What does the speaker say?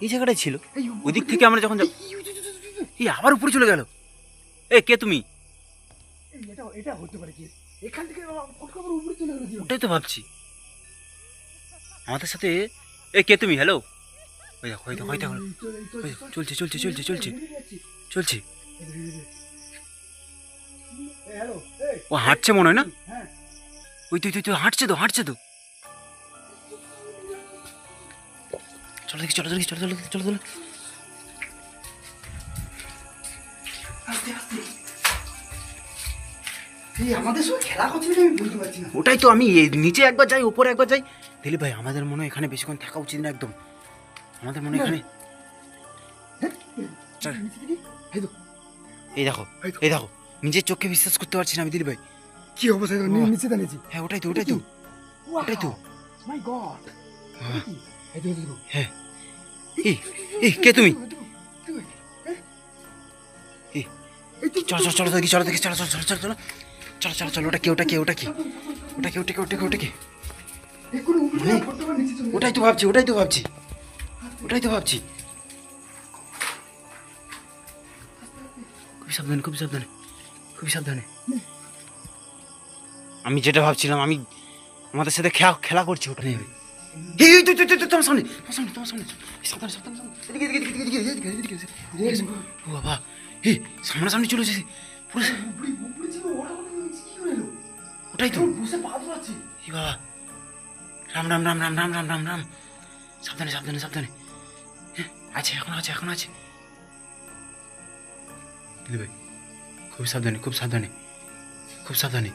এই জায়গাটাই ছিল। ওই দিক থেকে আমরা যখন এই আবার উপরে চলে গেল। এ কে তুমি? এটা হতে পারে কি এখান থেকে উপরে চলে গেল। ওটাই তো ভাবছি আমাদের সাথে। এ কে তুমি? হ্যালো, ওই দেখো ওই দেখো ওই দেখো, চলছে চলছে চলছে চলছে চলছে। ও হাঁটছে মনে হয় না? ওই তুই তুই তুই হাঁটছে তো হাঁটছে তো। চলো দেখি চলো দেখি চলো চলো চলো চলো। আমাদের সঙ্গে খেলা করছিল আমি বুঝতে পারছি না। ওটাই তো, আমি নিচে একবার যাই উপরে একবার যাই। দিলীপ ভাই আমাদের মনে হয় এখানে বেশিক্ষণ থাকা উচিত না একদম। আমাদের মনে হয় এখানে এই দেখো এই দেখো, নিজের চোখে বিশ্বাস করতে পারছি না আমি দিলীপ ভাই। কি অবস্থা নিচে দাঁড়িয়েছি। হ্যাঁ ওটাই তো ওটাই তো ওটাই তো। মাই গড। হ্যাঁ এই এই কে তুমি? চলো চলো চলো দেখি চলো দেখি চলো চলো চলো চলো চলো চলো চলো চলো। ওটা কে ওটা কে ওটা কি ওটা কে ওটা কে ওটা কে ওটা কে? ওটাই তো ভাবছি ওটাই তো ভাবছি ওটাই তো ভাবছি। খুবই সাবধানে খুবই সাবধানে খুবই সাবধানে। আমি যেটা ভাবছিলাম, আমি আমাদের সাথে খেলা করছি ওটা নিয়ে। এই তুই তুই তুই তোমার সামনে তোমার সামনে তোমার সামনে। সাবধানে সাবধানে সাবধানে। এদিকে এদিকে এদিকে এদিকে এদিকে এদিকে এদিকে। ও বাবা, এই সামনাসামনি চলে এসেছে পুরো। ওটাই তো এই বাবা। রাম রাম রাম রাম রাম রাম রাম রাম। সাবধানে সাবধানে সাবধানে। আছে এখন আছে এখন আছে। দিলীপ ভাই খুব সাবধানে খুব সাবধানে খুব সাবধানে।